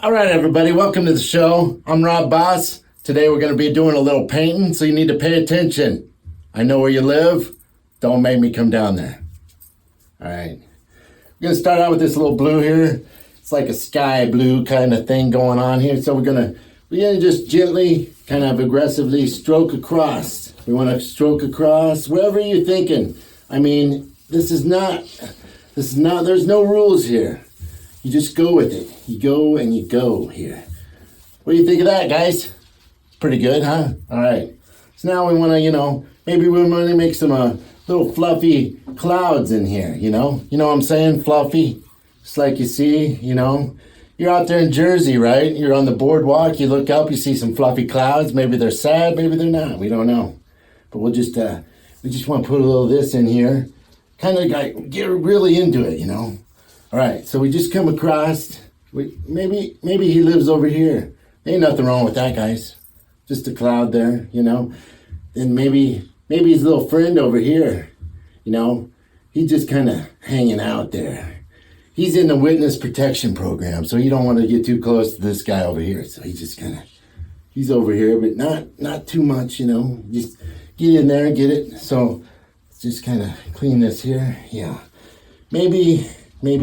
All right, everybody, welcome to the show. I'm Rob Boss. Today we're going to be doing a little painting, so you need to pay attention. I know where you live. Don't make me come down there. All right. We're going to start out with this little blue here. It's like a sky blue kind of thing going on here. So we're going to just gently, kind of aggressively stroke across. We want to stroke across wherever you're thinking. I mean, there's no rules here. You just go with it. You go and you go here. What do you think of that, guys? Pretty good, huh? All right. So now we want to, maybe we want to make some little fluffy clouds in here, You know what I'm saying? Fluffy. Just like you see, You're out there in Jersey, right? You're on the boardwalk. You look up, you see some fluffy clouds. Maybe they're sad, maybe they're not. We don't know. But we just want to put a little of this in here. Kind of like get really into it, All right, so we just come across, maybe he lives over here. Ain't nothing wrong with that, guys. Just a cloud there, And maybe his little friend over here, he's just kind of hanging out there. He's in the witness protection program, so you don't want to get too close to this guy over here. So he's over here, but not too much, Just get in there and get it. So just kind of clean this here, yeah. Maybe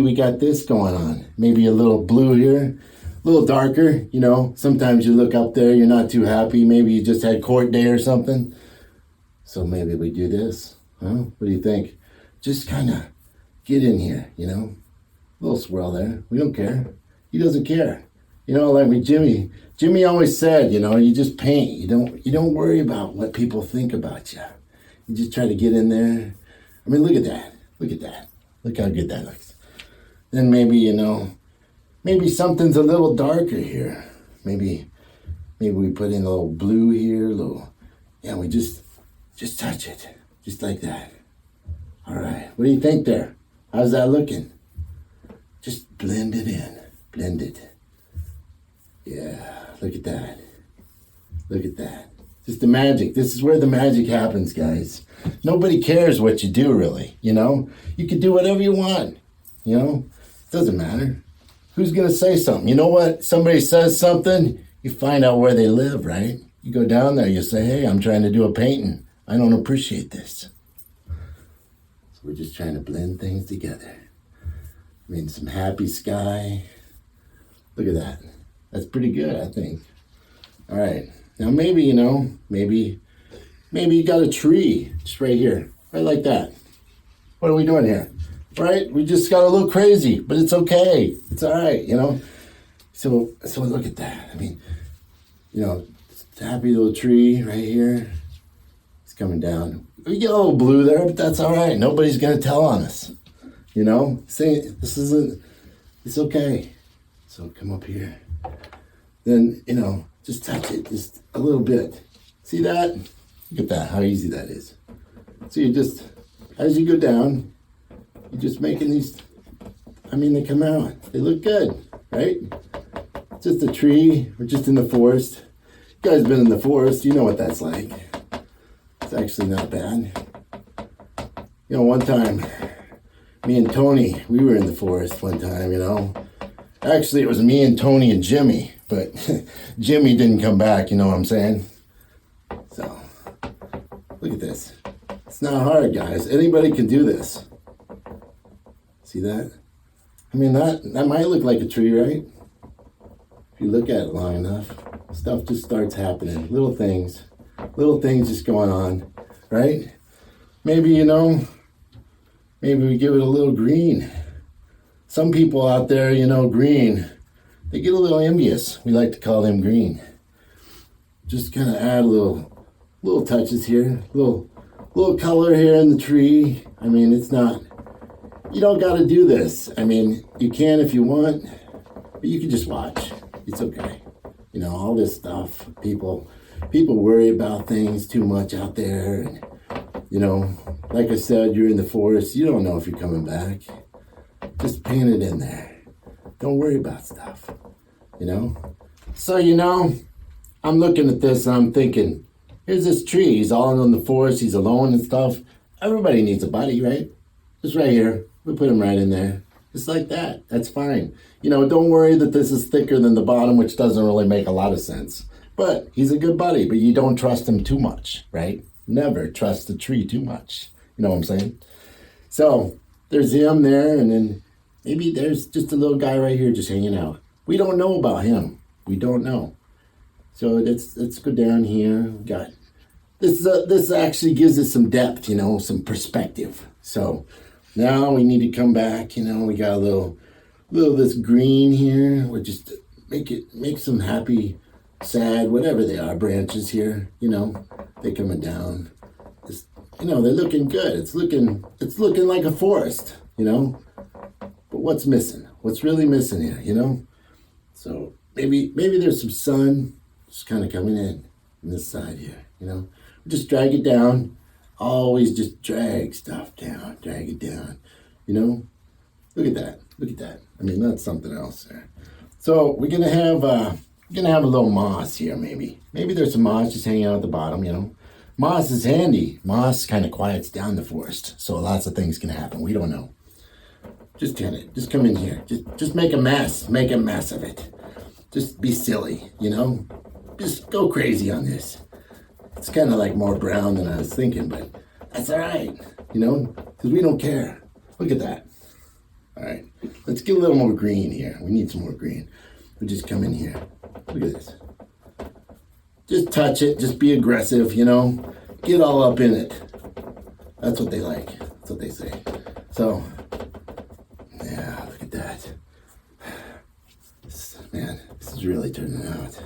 we got this going on. Maybe a little blue here, a little darker, Sometimes you look up there, you're not too happy. Maybe you just had court day or something. So maybe we do this, huh? What do you think? Just kind of get in here, A little swirl there. We don't care. He doesn't care. Like me, Jimmy always said, you just paint. You don't worry about what people think about you. You just try to get in there. I mean, look at that. Look how good that looks. Then maybe something's a little darker here. Maybe we put in a little blue here, we just touch it, just like that. All right, what do you think there? How's that looking? Just blend it in, blend it. Yeah, look at that. Just the magic. This is where the magic happens, guys. Nobody cares what you do, really, You can do whatever you want, Doesn't matter. Who's going to say something? You know what? Somebody says something, you find out where they live, right? You go down there, you say, hey, I'm trying to do a painting. I don't appreciate this. So we're just trying to blend things together. Some happy sky. Look at that. That's pretty good, I think. All right. Now maybe, maybe you got a tree just right here, right like that. What are we doing here? Right? We just got a little crazy, but it's okay. It's all right, So look at that. It's a happy little tree right here. It's coming down. We get a little blue there, but that's all right. Nobody's going to tell on us. It's okay. So come up here. Then, just touch it just a little bit. See that? Look at that, how easy that is. So you just, as you go down, you're just making these, they come out. They look good, right? Just a tree. We're just in the forest. You guys been in the forest. You know what that's like. It's actually not bad. One time, me and Tony, we were in the forest one time, Actually, it was me and Tony and Jimmy, but Jimmy didn't come back, you know what I'm saying? So, look at this. It's not hard, guys. Anybody can do this. See that? That might look like a tree, right? If you look at it long enough, stuff just starts happening. Little things just going on, right? Maybe we give it a little green. Some people out there, green, they get a little envious. We like to call them green. Just kind of add little touches here, little color here in the tree. It's not, you don't got to do this. You can if you want, but you can just watch. It's okay. All this stuff, people worry about things too much out there. And, like I said, you're in the forest. You don't know if you're coming back. Just paint it in there. Don't worry about stuff, So, I'm looking at this and I'm thinking, here's this tree. He's all in the forest. He's alone and stuff. Everybody needs a buddy, right? Just right here. We put him right in there. Just like that. That's fine. Don't worry that this is thicker than the bottom, which doesn't really make a lot of sense. But he's a good buddy, but you don't trust him too much, right? Never trust the tree too much. You know what I'm saying? So there's him there, and then maybe there's just a little guy right here just hanging out. We don't know about him. We don't know. So let's go down here. We got this actually gives us some depth, some perspective. So now we need to come back. We got a little of this green here. We'll just make some happy, sad, whatever they are, branches here. They're coming down. Just, they're looking good. It's looking like a forest. But what's missing? What's really missing here? So maybe there's some sun just kind of coming in on this side here. Just drag it down. Always just drag stuff down. Drag it down. Look at that. Look at that. I mean, that's something else there. So we're gonna have a little moss here. Maybe there's some moss just hanging out at the bottom. Moss is handy. Moss kind of quiets down the forest, so lots of things can happen. We don't know. Just come in here. Just make a mess. Make a mess of it. Just be silly. Just go crazy on this. It's kind of like more brown than I was thinking, but that's all right, because we don't care. Look at that. All right, let's get a little more green here. We need some more green. We just come in here. Look at this. Just touch it. Just be aggressive, Get all up in it. That's what they like. That's what they say. So, yeah, look at that. This is really turning out.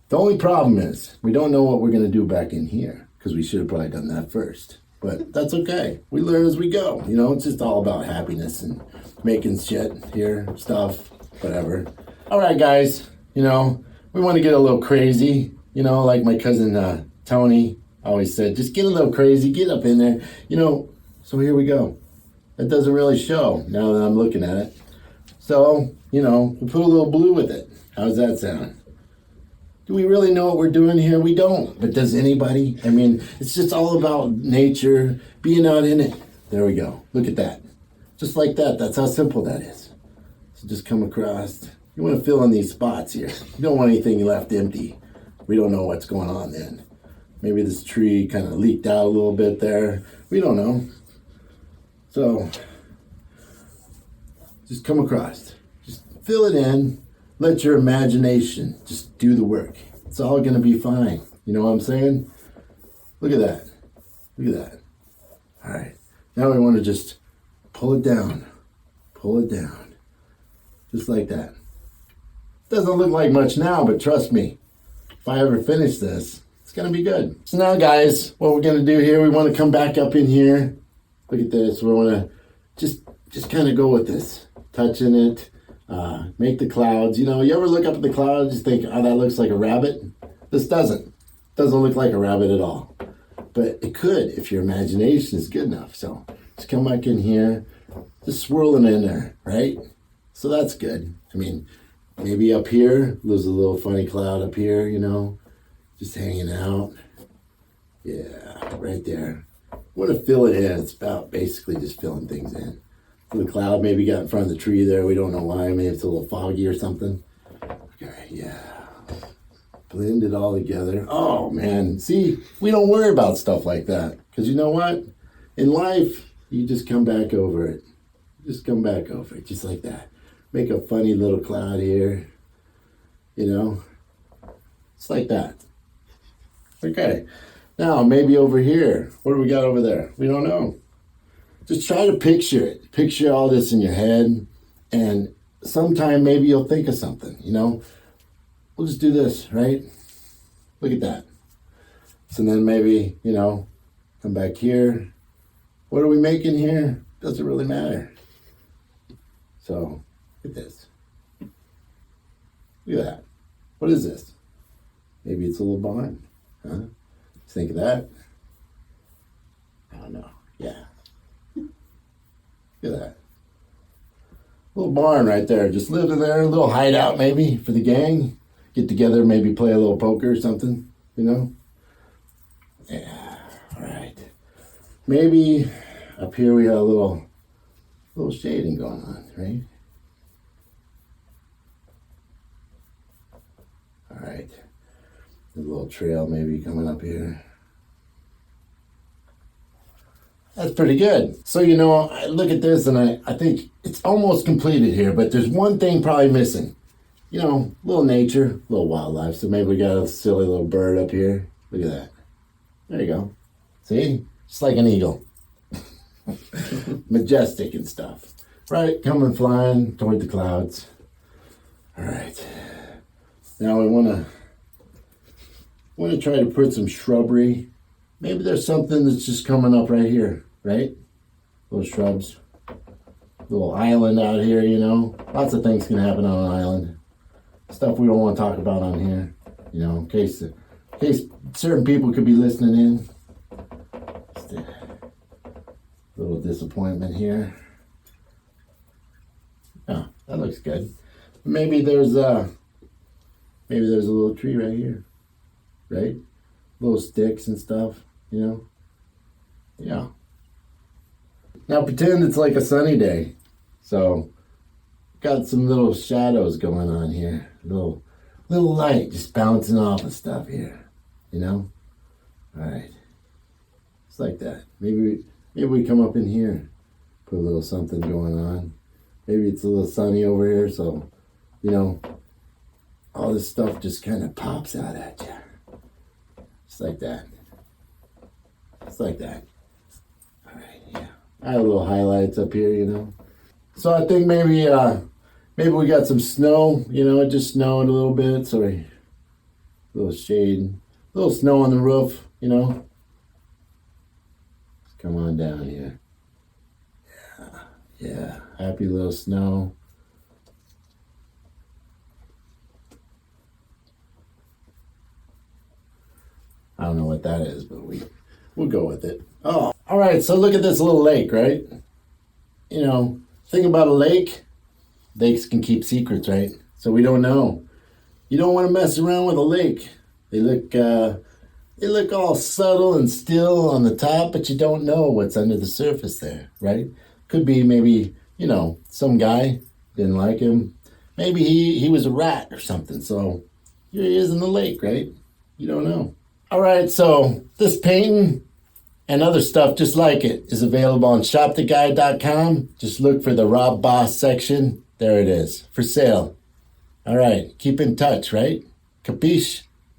The only problem is we don't know what we're going to do back in here because we should have probably done that first. But that's okay. We learn as we go. It's just all about happiness and making shit here, stuff, whatever. All right, guys. We want to get a little crazy. Like my cousin Tony always said, just get a little crazy, get up in there. So here we go. That doesn't really show now that I'm looking at it. So, we'll put a little blue with it. How's that sound? Do we really know what we're doing here? We don't. But does anybody? I mean, it's just all about nature, being out in it. There we go. Look at that. Just like that. That's how simple that is. So just come across. You want to fill in these spots here. You don't want anything left empty. We don't know what's going on then. Maybe this tree kind of leaked out a little bit there. We don't know. So just come across. Just fill it in. Let your imagination just do the work. It's all going to be fine. You know what I'm saying? Look at that. Look at that. All right. Now we want to just pull it down. Pull it down. Just like that. Doesn't look like much now, but trust me, if I ever finish this, it's going to be good. So now, guys, what we're going to do here, we want to come back up in here. Look at this. We want to just kind of go with this. Touching it. Make the clouds. You ever look up at the clouds and just think, oh, that looks like a rabbit? This doesn't look like a rabbit at all. But it could if your imagination is good enough. So just come back in here, just swirling in there, right? So that's good. I mean, maybe up here, there's a little funny cloud up here, just hanging out. Yeah, right there. Want to fill it in. It's about basically just filling things in. The cloud maybe got in front of the tree there. We don't know why. Maybe it's a little foggy or something. Okay, yeah. Blend it all together. Oh, man. See, we don't worry about stuff like that. Because you know what? In life, you just come back over it. Just come back over it. Just like that. Make a funny little cloud here. It's like that. Okay. Now, maybe over here. What do we got over there? We don't know. Just try to picture it. Picture all this in your head. And sometime maybe you'll think of something, We'll just do this, right? Look at that. So then maybe, come back here. What are we making here? Doesn't really matter. So, look at this. Look at that. What is this? Maybe it's a little barn. Huh? Think of that. I don't know. Yeah. Look at that. Little barn right there. Just living there. A little hideout maybe for the gang. Get together, maybe play a little poker or something, Yeah. All right. Maybe up here we have a little little shading going on, right? All right. A little trail maybe coming up here. That's pretty good. So, you know, I look at this and I think it's almost completed here, but there's one thing probably missing. You know, little nature, little wildlife. So maybe we got a silly little bird up here. Look at that. There you go. See? Just like an eagle. Majestic and stuff. Right, coming flying toward the clouds. All right. Now we want to try to put some shrubbery. Maybe there's something that's just coming up right here, right? Little shrubs. Little island out here, you know. Lots of things can happen on an island. Stuff we don't want to talk about on here, you know, in case certain people could be listening in. Just a little disappointment here. Oh, that looks good. Maybe there's a little tree right here, right? Little sticks and stuff, you know. Yeah. Now pretend it's like a sunny day, so got some little shadows going on here. Little light just bouncing off of stuff here, you know? All right. Just like that. Maybe we come up in here, put a little something going on. Maybe it's a little sunny over here, so, you know, all this stuff just kind of pops out at you. Just like that. Just like that. All right, yeah. I have little highlights up here, you know? So I think maybe we got some snow, you know, it just snowed a little bit, so a little shade, a little snow on the roof, you know. Just come on down here. Yeah, happy little snow. I don't know what that is, but we'll go with it. Oh, all right, so look at this little lake, right? You know, think about a lake. Lakes can keep secrets, right? So we don't know. You don't want to mess around with a lake. They look all subtle and still on the top, but you don't know what's under the surface there, right? Could be maybe, you know, some guy didn't like him. Maybe he was a rat or something. So here he is in the lake, right? You don't know. All right, so this painting and other stuff just like it is available on shoptheguide.com. Just look for the Rob Boss section. There it is, for sale. All right, keep in touch, right? Capiche?